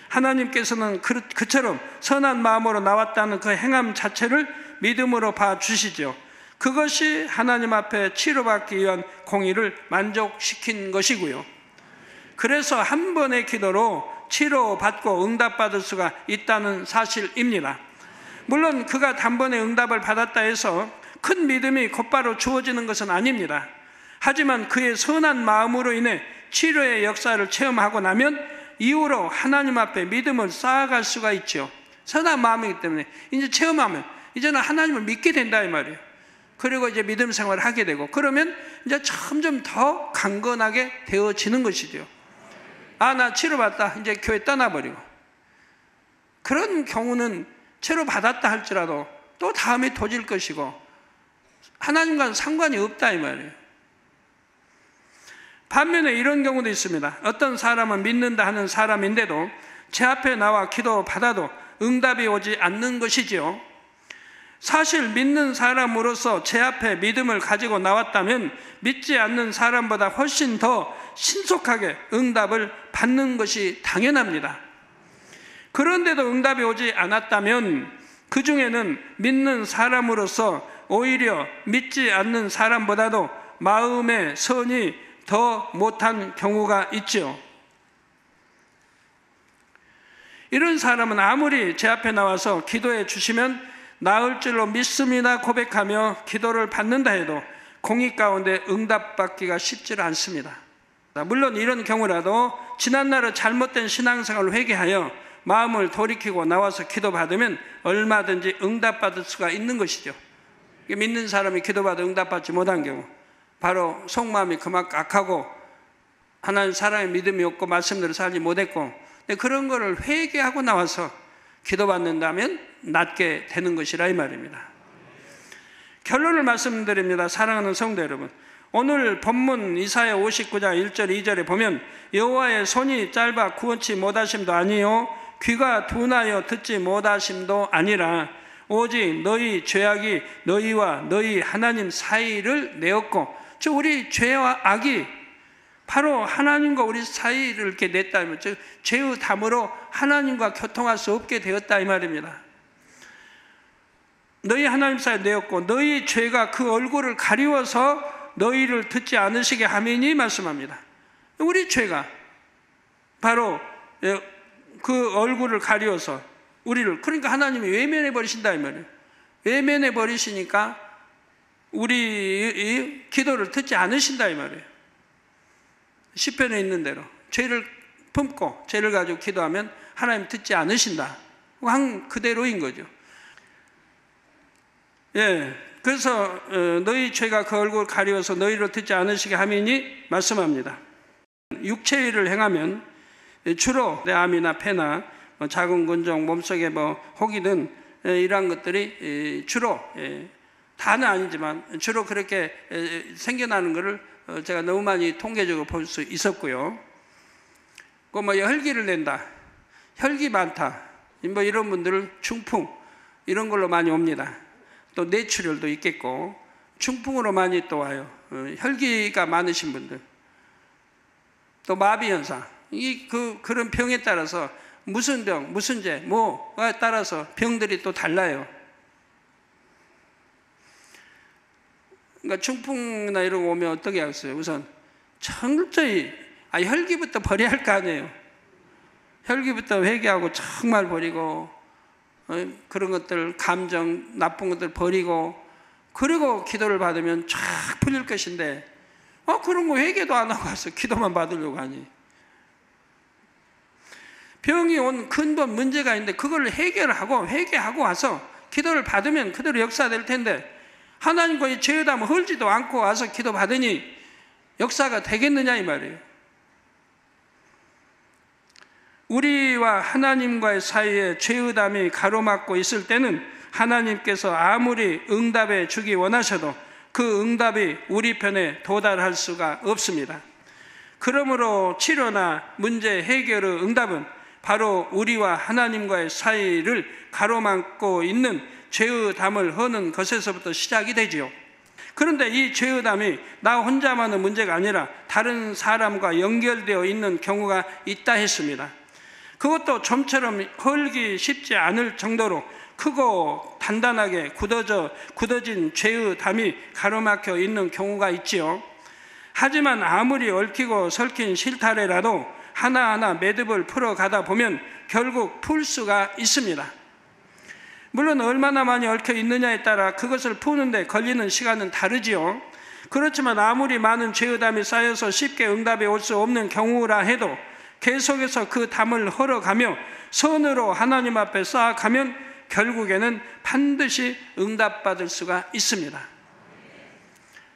하나님께서는 그처럼 선한 마음으로 나왔다는 그 행함 자체를 믿음으로 봐주시죠. 그것이 하나님 앞에 치료받기 위한 공의를 만족시킨 것이고요. 그래서 한 번의 기도로 치료받고 응답받을 수가 있다는 사실입니다. 물론 그가 단번에 응답을 받았다 해서 큰 믿음이 곧바로 주어지는 것은 아닙니다. 하지만 그의 선한 마음으로 인해 치료의 역사를 체험하고 나면 이후로 하나님 앞에 믿음을 쌓아갈 수가 있죠. 선한 마음이기 때문에 이제 체험하면 이제는 하나님을 믿게 된다 이 말이에요. 그리고 이제 믿음 생활을 하게 되고 그러면 이제 점점 더 강건하게 되어지는 것이죠. 아, 나 치료받다 이제 교회 떠나버리고 그런 경우는 치료받았다 할지라도 또 다음에 도질 것이고 하나님과는 상관이 없다 이 말이에요. 반면에 이런 경우도 있습니다. 어떤 사람은 믿는다 하는 사람인데도 제 앞에 나와 기도 받아도 응답이 오지 않는 것이지요. 사실 믿는 사람으로서 제 앞에 믿음을 가지고 나왔다면 믿지 않는 사람보다 훨씬 더 신속하게 응답을 받는 것이 당연합니다. 그런데도 응답이 오지 않았다면 그 중에는 믿는 사람으로서 오히려 믿지 않는 사람보다도 마음의 선이 더 못한 경우가 있죠. 이런 사람은 아무리 제 앞에 나와서 기도해 주시면 나을 줄로 믿습니다 고백하며 기도를 받는다 해도 공의 가운데 응답받기가 쉽지 않습니다. 물론 이런 경우라도 지난날의 잘못된 신앙생활을 회개하여 마음을 돌이키고 나와서 기도받으면 얼마든지 응답받을 수가 있는 것이죠. 믿는 사람이 기도받아 응답받지 못한 경우 바로 속마음이 그만큼 악하고 하나님 사랑의 믿음이 없고 말씀대로 살지 못했고 그런 거를 회개하고 나와서 기도받는다면 낫게 되는 것이라 이 말입니다. 결론을 말씀드립니다. 사랑하는 성도 여러분, 오늘 본문 이사야 59장 1절 2절에 보면 여호와의 손이 짧아 구원치 못하심도 아니요 귀가 둔하여 듣지 못하심도 아니라 오직 너희 죄악이 너희와 너희 하나님 사이를 내었고, 즉 우리 죄와 악이 바로 하나님과 우리 사이를 이렇게 냈다면, 즉 죄의 담으로 하나님과 교통할 수 없게 되었다 이 말입니다. 너희 하나님 사이에 내었고 너희 죄가 그 얼굴을 가리워서 너희를 듣지 않으시게 함이니 말씀합니다. 우리 죄가 바로 그 얼굴을 가리워서 우리를, 그러니까 하나님이 외면해 버리신다 이 말이에요. 외면해 버리시니까 우리 기도를 듣지 않으신다 이 말이에요. 시편에 있는 대로 죄를 품고 죄를 가지고 기도하면 하나님 듣지 않으신다. 한 그대로인 거죠. 예, 그래서 너희 죄가 그 얼굴을 가리워서 너희를 듣지 않으시게 함이니 말씀합니다. 육체의 일을 행하면 주로 내 암이나 폐나 작은 근종, 몸속에 혹이든 이러한 것들이 주로, 다는 아니지만 주로 그렇게 생겨나는 것을 제가 너무 많이 통계적으로 볼 수 있었고요. 그 혈기를 낸다, 혈기 많다, 이런 분들은 중풍 이런 걸로 많이 옵니다. 또 뇌출혈도 있겠고 중풍으로 많이 또 와요. 혈기가 많으신 분들, 또 마비 현상, 그런 병에 따라서 무슨 병, 무슨 죄, 뭐에 따라서 병들이 또 달라요. 그러니까 중풍이나 이런 거 오면 어떻게 하겠어요? 우선 철저히 혈기부터 버려야 할 거 아니에요. 혈기부터 회개하고 정말 버리고, 그런 것들, 감정, 나쁜 것들 버리고, 그리고 기도를 받으면 쫙 풀릴 것인데, 그런 거 회개도 안 하고 와서 기도만 받으려고 하니. 병이 온 근본 문제가 있는데 그걸 해결하고 회개하고 와서 기도를 받으면 그대로 역사될 텐데, 하나님과의 죄의담을 헐지도 않고 와서 기도받으니 역사가 되겠느냐 이 말이에요. 우리와 하나님과의 사이에 죄의담이 가로막고 있을 때는 하나님께서 아무리 응답해 주기 원하셔도 그 응답이 우리 편에 도달할 수가 없습니다. 그러므로 치료나 문제 해결의 응답은 바로 우리와 하나님과의 사이를 가로막고 있는 죄의 담을 허는 것에서부터 시작이 되지요. 그런데 이 죄의 담이 나 혼자만의 문제가 아니라 다른 사람과 연결되어 있는 경우가 있다 했습니다. 그것도 좀처럼 헐기 쉽지 않을 정도로 크고 단단하게 굳어진 죄의 담이 가로막혀 있는 경우가 있지요. 하지만 아무리 얽히고 설킨 실타래라도 하나하나 매듭을 풀어가다 보면 결국 풀 수가 있습니다. 물론 얼마나 많이 얽혀 있느냐에 따라 그것을 푸는데 걸리는 시간은 다르지요. 그렇지만 아무리 많은 죄의 담이 쌓여서 쉽게 응답이 올 수 없는 경우라 해도 계속해서 그 담을 헐어가며 선으로 하나님 앞에 쌓아가면 결국에는 반드시 응답받을 수가 있습니다.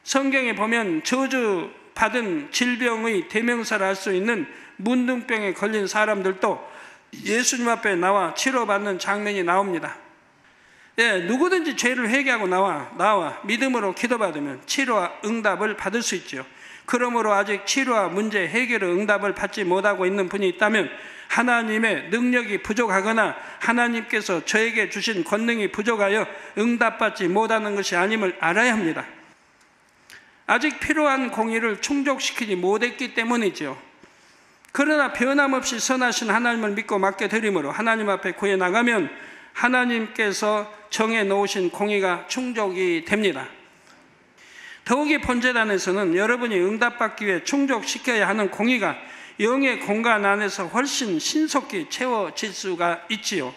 성경에 보면 저주받은 질병의 대명사를 할 수 있는 문둥병에 걸린 사람들도 예수님 앞에 나와 치료받는 장면이 나옵니다. 누구든지 죄를 회개하고 나와 믿음으로 기도받으면 치료와 응답을 받을 수 있죠. 그러므로 아직 치료와 문제 해결의 응답을 받지 못하고 있는 분이 있다면 하나님의 능력이 부족하거나 하나님께서 저에게 주신 권능이 부족하여 응답받지 못하는 것이 아님을 알아야 합니다. 아직 필요한 공의를 충족시키지 못했기 때문이죠. 그러나 변함없이 선하신 하나님을 믿고 맡겨드림으로 하나님 앞에 구해나가면 하나님께서 정해놓으신 공의가 충족이 됩니다. 더욱이 본제단에서는 여러분이 응답받기 위해 충족시켜야 하는 공의가 영의 공간 안에서 훨씬 신속히 채워질 수가 있지요.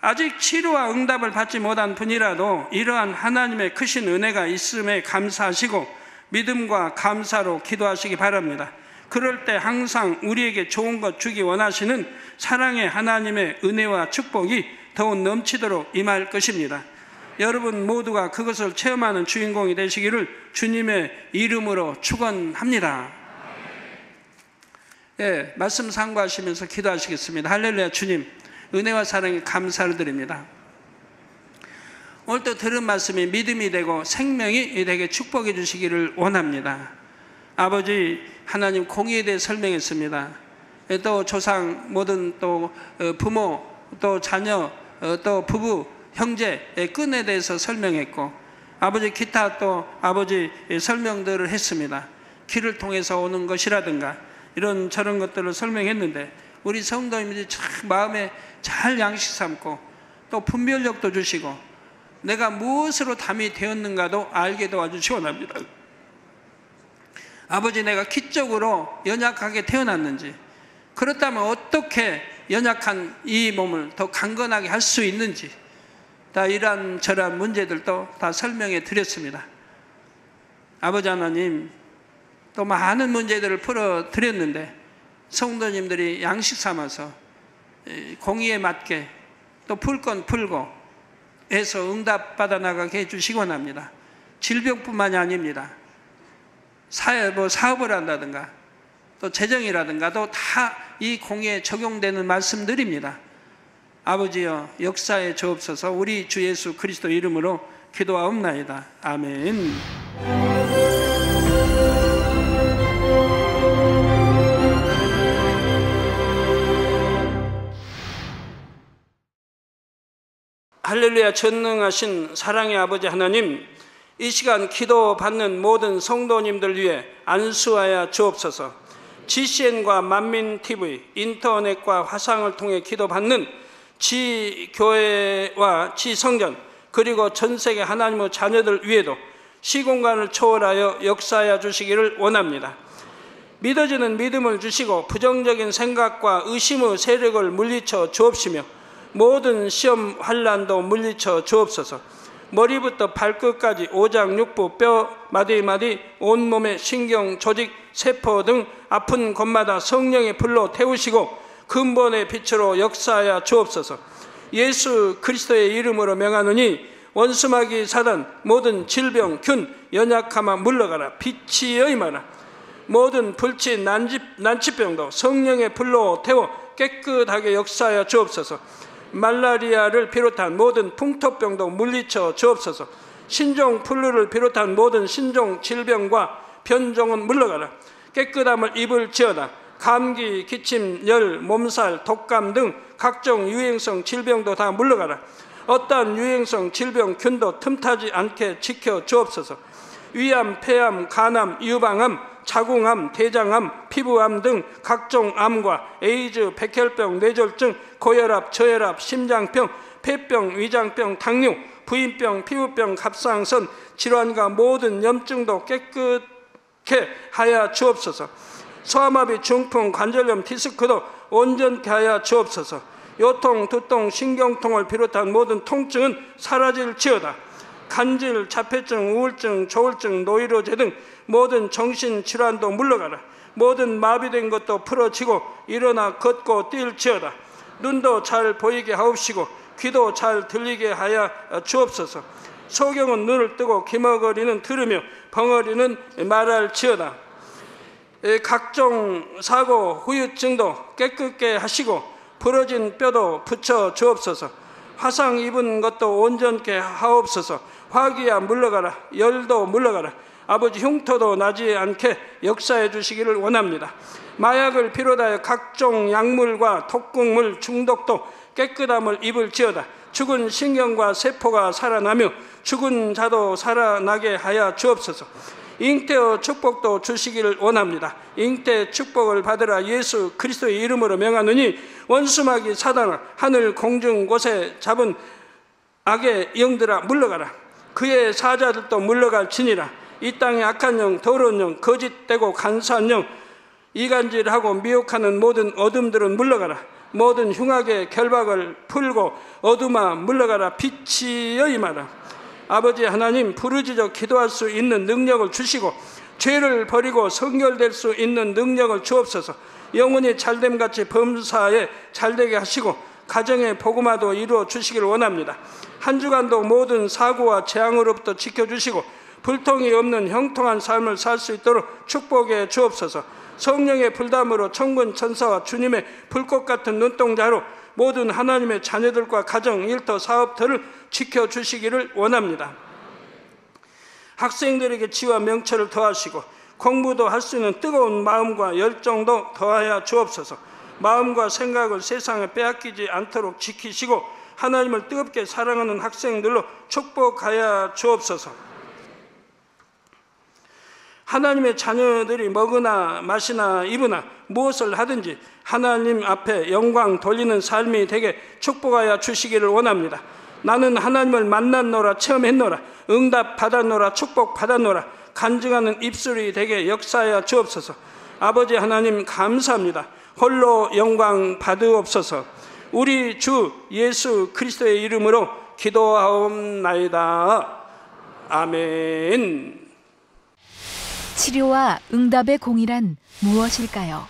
아직 치료와 응답을 받지 못한 분이라도 이러한 하나님의 크신 은혜가 있음에 감사하시고 믿음과 감사로 기도하시기 바랍니다. 그럴 때 항상 우리에게 좋은 것 주기 원하시는 사랑의 하나님의 은혜와 축복이 더욱 넘치도록 임할 것입니다. 여러분 모두가 그것을 체험하는 주인공이 되시기를 주님의 이름으로 축원합니다. 말씀 상고하시면서 기도하시겠습니다. 할렐루야. 주님, 은혜와 사랑에 감사를 드립니다. 오늘 또 들은 말씀이 믿음이 되고 생명이 되게 축복해 주시기를 원합니다. 아버지 하나님, 공의에 대해 설명했습니다. 또 조상, 모든 또 부모, 또 자녀, 또 부부, 형제의 끈에 대해서 설명했고, 아버지 기타 또 아버지 설명들을 했습니다. 길을 통해서 오는 것이라든가 이런 저런 것들을 설명했는데 우리 성도님들이 참 마음에 잘 양식 삼고 또 분별력도 주시고 내가 무엇으로 담이 되었는가도 알게 도와주시기 원합니다. 아버지, 내가 기적으로 연약하게 태어났는지, 그렇다면 어떻게 연약한 이 몸을 더 강건하게 할 수 있는지 다 이러저러한 문제들도 다 설명해 드렸습니다. 아버지 하나님, 또 많은 문제들을 풀어 드렸는데 성도님들이 양식 삼아서 공의에 맞게 또 풀 건 풀고 해서 응답 받아 나가게 해주시기 원합니다. 질병뿐만이 아닙니다. 사업을 한다든가 또 재정이라든가도 다 이 공의에 적용되는 말씀들입니다. 아버지여, 역사에 주옵소서. 우리 주 예수 그리스도 이름으로 기도하옵나이다. 아멘. 할렐루야. 전능하신 사랑의 아버지 하나님, 이 시간 기도받는 모든 성도님들 위해 안수하여 주옵소서. GCN과 만민TV, 인터넷과 화상을 통해 기도받는 지교회와 지성전, 그리고 전세계 하나님의 자녀들 위에도 시공간을 초월하여 역사하여 주시기를 원합니다. 믿어지는 믿음을 주시고 부정적인 생각과 의심의 세력을 물리쳐 주옵시며 모든 시험 환난도 물리쳐 주옵소서. 머리부터 발끝까지 오장육부, 뼈, 마디마디, 온몸의 신경, 조직, 세포 등 아픈 곳마다 성령의 불로 태우시고 근본의 빛으로 역사하여 주옵소서. 예수 그리스도의 이름으로 명하노니 원수마귀 사단 모든 질병 균 연약함아 물러가라. 빛이여 임하라. 모든 불치 난치병도 성령의 불로 태워 깨끗하게 역사하여 주옵소서. 말라리아를 비롯한 모든 풍토병도 물리쳐 주옵소서. 신종 플루를 비롯한 모든 신종 질병과 변종은 물러가라. 깨끗함을 입을지어다. 감기, 기침, 열, 몸살, 독감 등 각종 유행성 질병도 다 물러가라. 어떠한 유행성 질병 균도 틈타지 않게 지켜 주옵소서. 위암, 폐암, 간암, 유방암, 자궁암, 대장암, 피부암 등 각종 암과 에이즈, 백혈병, 뇌졸중, 고혈압, 저혈압, 심장병, 폐병, 위장병, 당뇨, 부인병, 피부병, 갑상선 질환과 모든 염증도 깨끗게 하여 주옵소서. 소아마비, 중풍, 관절염, 디스크도 온전케 하여 주옵소서. 요통, 두통, 신경통을 비롯한 모든 통증은 사라질지어다. 간질, 자폐증, 우울증, 조울증, 노이로제 등 모든 정신질환도 물러가라. 모든 마비된 것도 풀어지고 일어나 걷고 뛸지어다. 눈도 잘 보이게 하옵시고 귀도 잘 들리게 하여 주옵소서. 소경은 눈을 뜨고 기머거리는 들으며 벙어리는 말할지어다. 각종 사고, 후유증도 깨끗게 하시고 부러진 뼈도 붙여 주옵소서. 화상 입은 것도 온전케 하옵소서. 화기야 물러가라. 열도 물러가라. 아버지 흉터도 나지 않게 역사해 주시기를 원합니다. 마약을 비롯하여 각종 약물과 독극물 중독도 깨끗함을 입을지어다. 죽은 신경과 세포가 살아나며 죽은 자도 살아나게 하여 주옵소서. 잉태의 축복도 주시기를 원합니다. 잉태 축복을 받으라. 예수 그리스도의 이름으로 명하노니 원수마귀 사단아 하늘 공중 곳에 잡은 악의 영들아 물러가라. 그의 사자들도 물러갈지니라. 이 땅의 악한 영, 더러운 영, 거짓되고 간사한 영, 이간질하고 미혹하는 모든 어둠들은 물러가라. 모든 흉악의 결박을 풀고 어둠아 물러가라. 빛이여 임하라. 아버지 하나님, 부르짖어 기도할 수 있는 능력을 주시고 죄를 버리고 성결될 수 있는 능력을 주옵소서. 영혼이 잘됨같이 범사에 잘되게 하시고 가정의 복음화도 이루어 주시기를 원합니다. 한 주간도 모든 사고와 재앙으로부터 지켜주시고 불통이 없는 형통한 삶을 살 수 있도록 축복해 주옵소서. 성령의 불담으로 천군 천사와 주님의 불꽃 같은 눈동자로 모든 하나님의 자녀들과 가정, 일터, 사업터를 지켜주시기를 원합니다. 학생들에게 지혜와 명철을 더하시고 공부도 할 수 있는 뜨거운 마음과 열정도 더하여 주옵소서. 마음과 생각을 세상에 빼앗기지 않도록 지키시고 하나님을 뜨겁게 사랑하는 학생들로 축복하여 주옵소서. 하나님의 자녀들이 먹으나 마시나 입으나 무엇을 하든지 하나님 앞에 영광 돌리는 삶이 되게 축복하여 주시기를 원합니다. 나는 하나님을 만났노라, 체험했노라, 응답 받았노라, 축복 받았노라, 간증하는 입술이 되게 역사하여 주옵소서. 아버지 하나님 감사합니다. 홀로 영광 받으옵소서. 우리 주 예수 그리스도의 이름으로 기도하옵나이다. 아멘. 치료와 응답의 공이란 무엇일까요?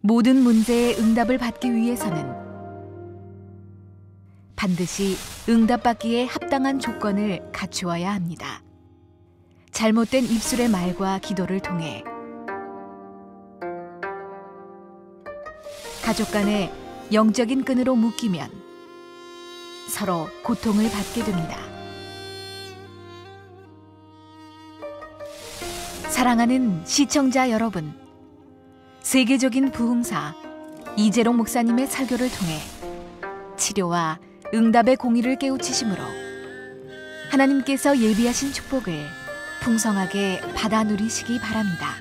모든 문제의 응답을 받기 위해서는 반드시 응답받기에 합당한 조건을 갖추어야 합니다. 잘못된 입술의 말과 기도를 통해 가족 간의 영적인 끈으로 묶이면 서로 고통을 받게 됩니다. 사랑하는 시청자 여러분, 세계적인 부흥사 이재롱 목사님의 설교를 통해 치료와 응답의 공의를 깨우치심으로 하나님께서 예비하신 축복을 풍성하게 받아 누리시기 바랍니다.